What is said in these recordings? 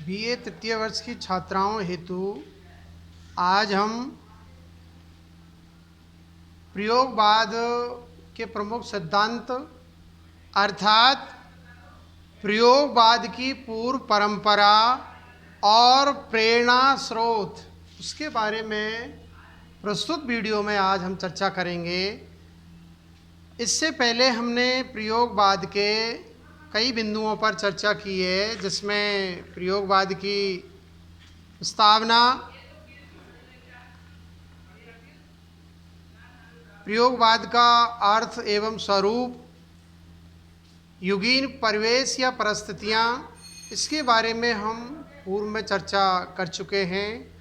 BA तृतीय वर्ष की छात्राओं हेतु आज हम प्रयोगवाद के प्रमुख सिद्धांत अर्थात प्रयोगवाद की पूर्व परंपरा और प्रेरणा स्रोत उसके बारे में प्रस्तुत वीडियो में आज हम चर्चा करेंगे। इससे पहले हमने प्रयोगवाद के कई बिंदुओं पर चर्चा की है, जिसमें प्रयोगवाद की प्रस्तावना, प्रयोगवाद का अर्थ एवं स्वरूप, युगीन परिवेश या परिस्थितियाँ, इसके बारे में हम पूर्व में चर्चा कर चुके हैं।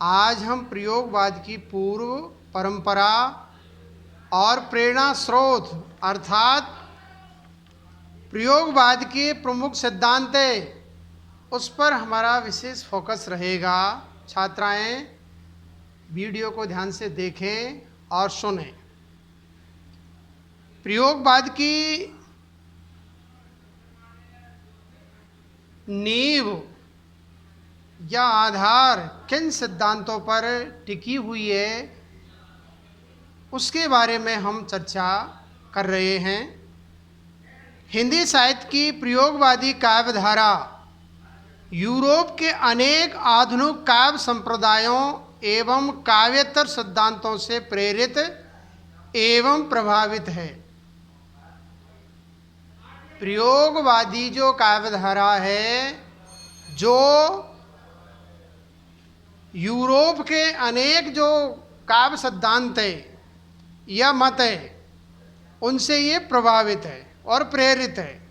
आज हम प्रयोगवाद की पूर्व परंपरा और प्रेरणा स्रोत अर्थात प्रयोगवाद के प्रमुख सिद्धांत उस पर हमारा विशेष फोकस रहेगा। छात्राएं वीडियो को ध्यान से देखें और सुनें। प्रयोगवाद की नींव या आधार किन सिद्धांतों पर टिकी हुई है, उसके बारे में हम चर्चा कर रहे हैं। हिंदी साहित्य की प्रयोगवादी काव्य धारा यूरोप के अनेक आधुनिक काव्य संप्रदायों एवं काव्येतर सिद्धांतों से प्रेरित एवं प्रभावित है। प्रयोगवादी जो काव्य धारा है, जो यूरोप के अनेक जो काव्य सिद्धांत है या मत है, उनसे ये प्रभावित है और प्रेरित है,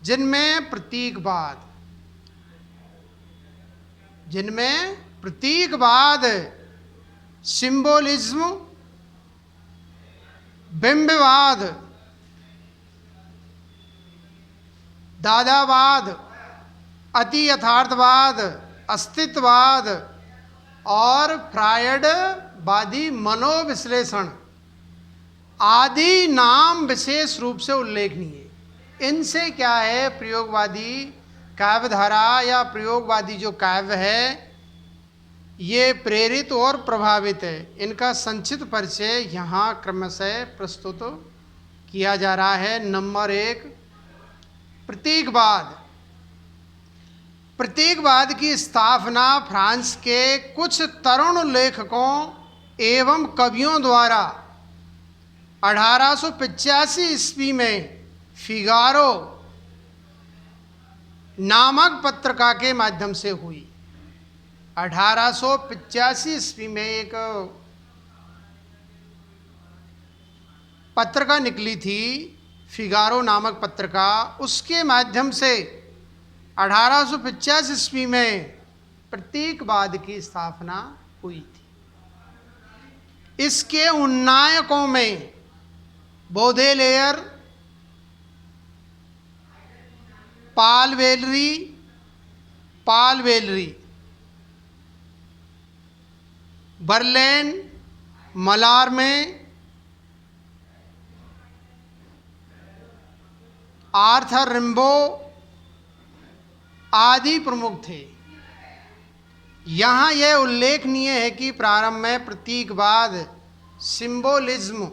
जिनमें प्रतीकवाद, सिंबोलिज्म, बिंबवाद, दादावाद, अति यथार्थवाद, अस्तित्ववाद और फ्रायडवादी मनोविश्लेषण आदि नाम विशेष रूप से उल्लेखनीय। इनसे क्या है, प्रयोगवादी काव्य धारा या प्रयोगवादी जो काव्य है, ये प्रेरित और प्रभावित है। इनका संक्षिप्त परिचय यहाँ क्रमशः प्रस्तुत किया जा रहा है। नंबर 1, प्रतीकवाद। प्रतीकवाद की स्थापना फ्रांस के कुछ तरुण लेखकों एवं कवियों द्वारा 1885 ईस्वी में फिगारो नामक पत्रिका के माध्यम से हुई। 1885 ईस्वी में एक पत्रिका निकली थी, फिगारो नामक पत्रिका। उसके माध्यम से 1885 ईस्वी में प्रतीकवाद की स्थापना हुई थी। इसके उन्नायकों में बोदेलेयर, पाल वेलरी, बर्लेन, मलारमे, आर्थर रिम्बो आदि प्रमुख थे। यहाँ यह उल्लेखनीय है कि प्रारंभ में प्रतीकवाद, सिंबोलिज्म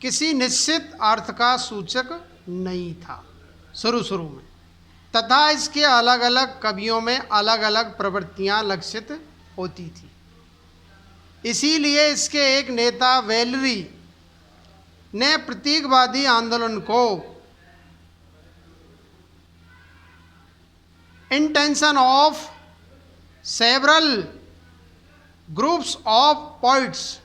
किसी निश्चित अर्थ का सूचक नहीं था शुरू में, तथा इसके अलग अलग कवियों में अलग अलग प्रवृत्तियाँ लक्षित होती थी। इसीलिए इसके एक नेता वेलरी ने प्रतीकवादी आंदोलन को intention of several groups of poets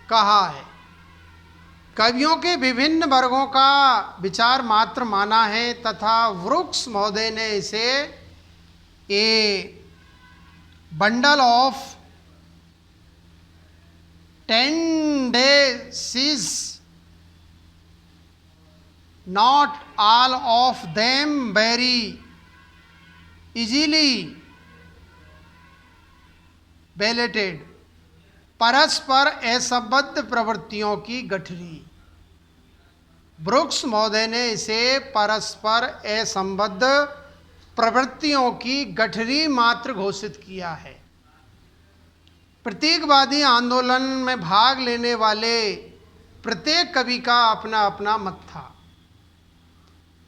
कहा है। कवियों के विभिन्न वर्गों का विचार मात्र माना है तथा ब्रूक्स महोदय ने इसे ए bundle of tendencies, not all of them very easily balloted, परस्पर असंबद्ध प्रवृत्तियों की गठरी, ब्रुक्स महोदय ने इसे परस्पर असंबद्ध प्रवृत्तियों की गठरी मात्र घोषित किया है। प्रतीकवादी आंदोलन में भाग लेने वाले प्रत्येक कवि का अपना अपना मत था,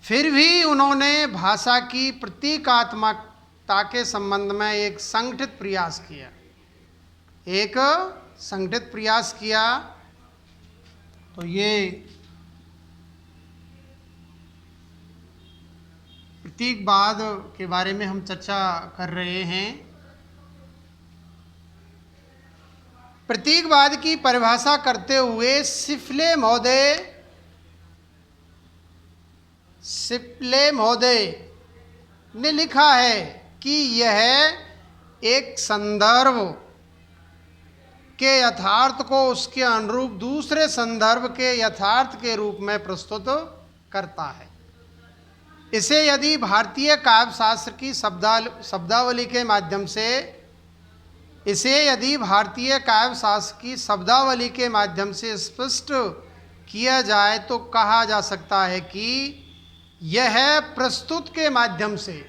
फिर भी उन्होंने भाषा की प्रतीकात्मकता के संबंध में एक संगठित प्रयास किया। तो ये प्रतीकवाद के बारे में हम चर्चा कर रहे हैं। प्रतीकवाद की परिभाषा करते हुए शिफले महोदय ने लिखा है कि यह एक संदर्भ के यथार्थ को उसके अनुरूप दूसरे संदर्भ के यथार्थ के रूप में प्रस्तुत करता है। इसे यदि भारतीय काव्यशास्त्र की शब्दावली के माध्यम से स्पष्ट किया जाए तो कहा जा सकता है कि यह प्रस्तुत के माध्यम से,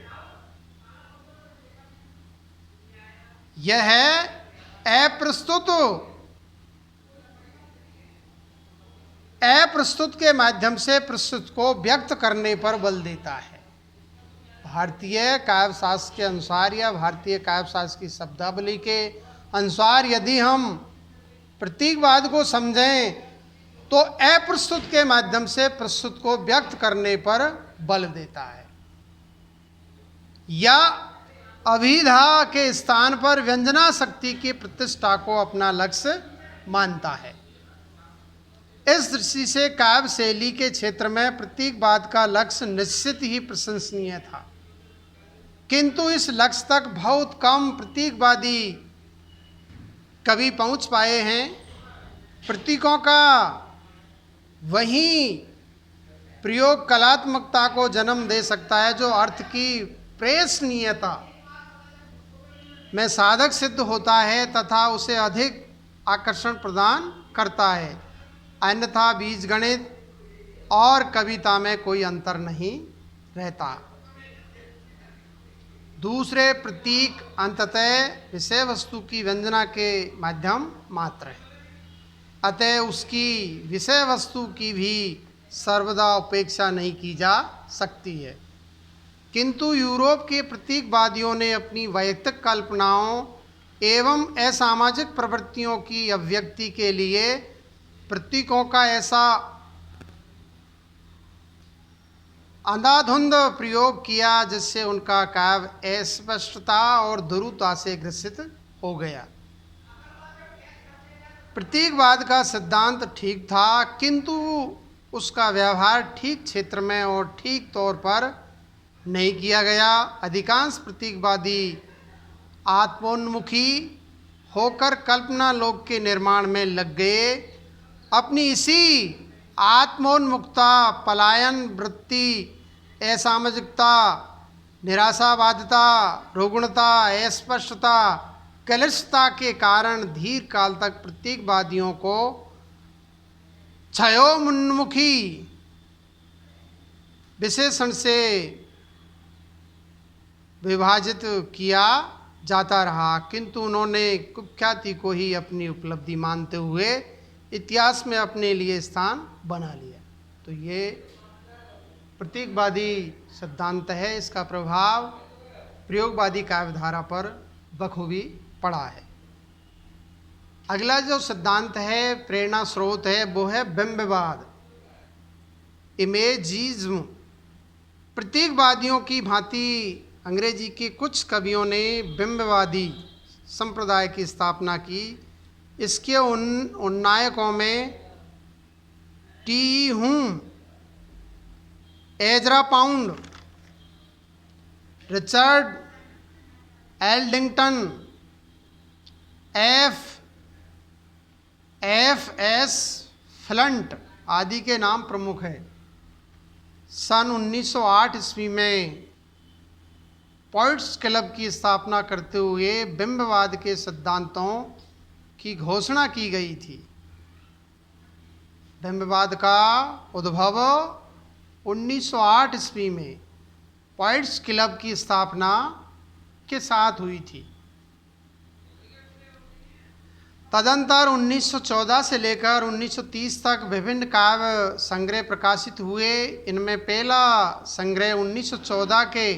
यह अप्रस्तुत के माध्यम से प्रस्तुत को व्यक्त करने पर बल देता है। भारतीय काव्यशास्त्र के अनुसार या भारतीय काव्यशास्त्र की शब्दावली के अनुसार यदि हम प्रतीकवाद को समझें तो अप्रस्तुत के माध्यम से प्रस्तुत को व्यक्त करने पर बल देता है, या अभिधा के स्थान पर व्यंजना शक्ति की प्रतिष्ठा को अपना लक्ष्य मानता है। इस दृष्टि से काव्य शैली के क्षेत्र में प्रतीकवाद का लक्ष्य निश्चित ही प्रशंसनीय था, किंतु इस लक्ष्य तक बहुत कम प्रतीकवादी कवि पहुंच पाए हैं। प्रतीकों का वही प्रयोग कलात्मकता को जन्म दे सकता है जो अर्थ की प्रेषणीयता में साधक सिद्ध होता है तथा उसे अधिक आकर्षण प्रदान करता है, अन्यथा बीजगणित और कविता में कोई अंतर नहीं रहता। दूसरे प्रतीक अंततः विषय वस्तु की व्यंजना के माध्यम मात्र है, अतः उसकी विषय वस्तु की भी सर्वदा उपेक्षा नहीं की जा सकती है। किंतु यूरोप के प्रतीकवादियों ने अपनी वैयक्तिक कल्पनाओं एवं असामाजिक प्रवृत्तियों की अभिव्यक्ति के लिए प्रतीकों का ऐसा अंधाधुंध प्रयोग किया जिससे उनका काव्य अस्पष्टता और दुरुता से ग्रसित हो गया। प्रतीकवाद का सिद्धांत ठीक था, किंतु उसका व्यवहार ठीक क्षेत्र में और ठीक तौर पर नहीं किया गया। अधिकांश प्रतीकवादी आत्मोन्मुखी होकर कल्पना लोक के निर्माण में लग गए। अपनी इसी आत्मोन्मुखता, पलायन वृत्ति, असामाजिकता, निराशावादिता, रुग्णता, अस्पष्टता, कलुषता के कारण दीर्घ काल तक प्रतीकवादियों को क्षयोन्मुखी विशेषण से विभाजित किया जाता रहा, किंतु उन्होंने कुख्याति को ही अपनी उपलब्धि मानते हुए इतिहास में अपने लिए स्थान बना लिया। तो ये प्रतीकवादी सिद्धांत है, इसका प्रभाव प्रयोगवादी काव्यधारा पर बखूबी पड़ा है। अगला जो सिद्धांत है, प्रेरणा स्रोत है, वो है बिंबवाद, इमेजिज्म। प्रतीकवादियों की भांति अंग्रेजी के कुछ कवियों ने बिंबवादी संप्रदाय की स्थापना की। इसके उन नायकों में T Hulme, Ezra Pound, Richard Aldington, F S. Flint आदि के नाम प्रमुख हैं। सन 1908 ईस्वी में पोइट्स क्लब की स्थापना करते हुए बिंबवाद के सिद्धांतों की घोषणा की गई थी। बिंबवाद का उद्भव 1908 ईस्वी में पॉइट्स क्लब की स्थापना के साथ हुई थी। तदंतर 1914 से लेकर 1930 तक विभिन्न काव्य संग्रह प्रकाशित हुए। इनमें पहला संग्रह 1914 के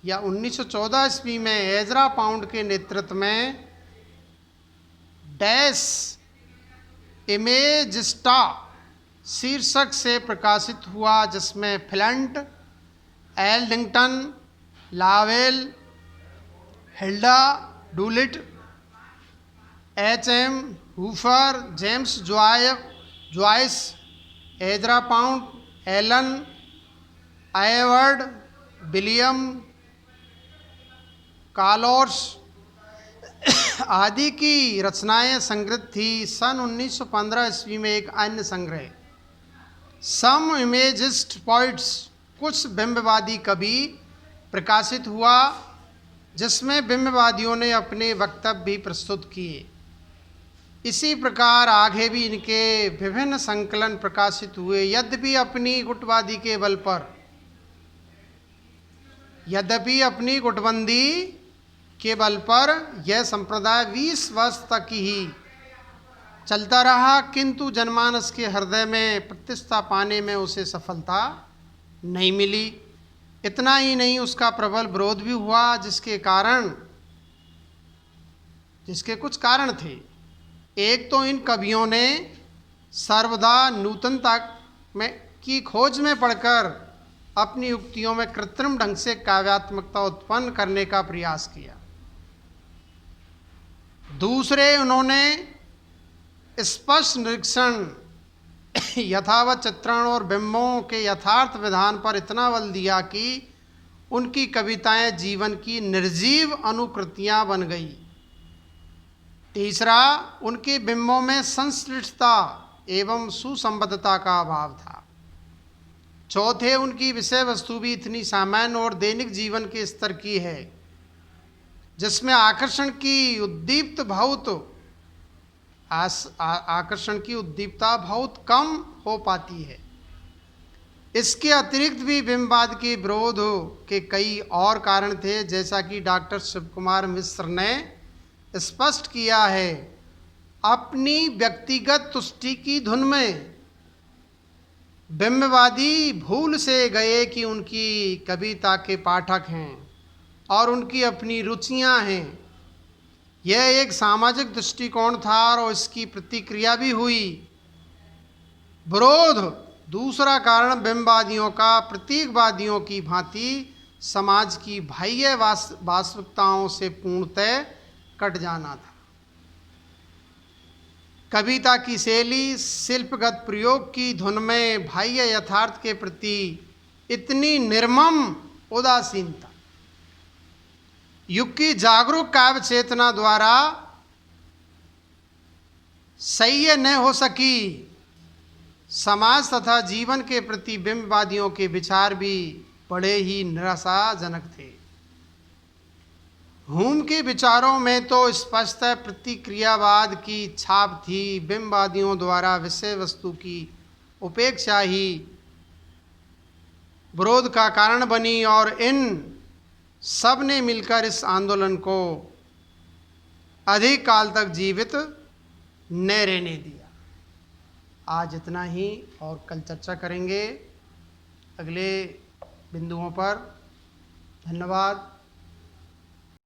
या 1914 ईस्वी में एजरा पाउंड के नेतृत्व में डैश इमेजिस्टा शीर्षक से प्रकाशित हुआ, जिसमें Flint, Aldington, Lowell, Hilda Doolittle, H M. Hueffer, James Joyce, Ezra Pound, Allen Upward, William Carlos आदि की रचनाएं संग्रहित थी। सन 1915 ईस्वी में एक अन्य संग्रह सम इमेजिस्ट पॉइट्स, कुछ बिंबवादी कवि प्रकाशित हुआ, जिसमें बिंबवादियों ने अपने वक्तव्य भी प्रस्तुत किए। इसी प्रकार आगे भी इनके विभिन्न संकलन प्रकाशित हुए। यद्यपि अपनी गुटबंदी के बल पर यह संप्रदाय 20 वर्ष तक ही चलता रहा, किंतु जनमानस के हृदय में प्रतिष्ठा पाने में उसे सफलता नहीं मिली। इतना ही नहीं, उसका प्रबल विरोध भी हुआ, जिसके कुछ कारण थे। एक तो इन कवियों ने सर्वदा नूतनता की खोज में पड़कर अपनी युक्तियों में कृत्रिम ढंग से काव्यात्मकता उत्पन्न करने का प्रयास किया। दूसरे, उन्होंने स्पष्ट निरीक्षण, यथावत चित्रण और बिंबों के यथार्थ विधान पर इतना बल दिया कि उनकी कविताएं जीवन की निर्जीव अनुकृतियां बन गई। तीसरा, उनके बिंबों में संश्लिष्टता एवं सुसंबद्धता का अभाव था। चौथे, उनकी विषय वस्तु भी इतनी सामान्य और दैनिक जीवन के स्तर की है, जिसमें आकर्षण की उद्दीपकता बहुत कम हो पाती है। इसके अतिरिक्त भी बिंबवाद के विरोध के कई और कारण थे, जैसा कि डॉक्टर शिव कुमार मिश्र ने स्पष्ट किया है। अपनी व्यक्तिगत तुष्टि की धुन में बिंबवादी भूल से गए कि उनकी कविता के पाठक हैं और उनकी अपनी रुचियां हैं। यह एक सामाजिक दृष्टिकोण था और इसकी प्रतिक्रिया भी हुई। विरोध दूसरा कारण बिंबवादियों का प्रतीकवादियों की भांति समाज की बाह्य वास्तविकताओं से पूर्णतः कट जाना था। कविता की शैली शिल्पगत प्रयोग की धुन में बाह्य यथार्थ के प्रति इतनी निर्मम उदासीनता युग की जागरूक काव्य चेतना द्वारा सह्य न हो सकी। समाज तथा जीवन के प्रति बिंबवादियों के विचार भी बड़े ही निराशाजनक थे। हुम के विचारों में तो स्पष्ट प्रतिक्रियावाद की छाप थी। बिंबवादियों द्वारा विषय वस्तु की उपेक्षा ही विरोध का कारण बनी और इन सब ने मिलकर इस आंदोलन को अधिक काल तक जीवित न रहने दिया। आज इतना ही और कल चर्चा करेंगे अगले बिंदुओं पर। धन्यवाद।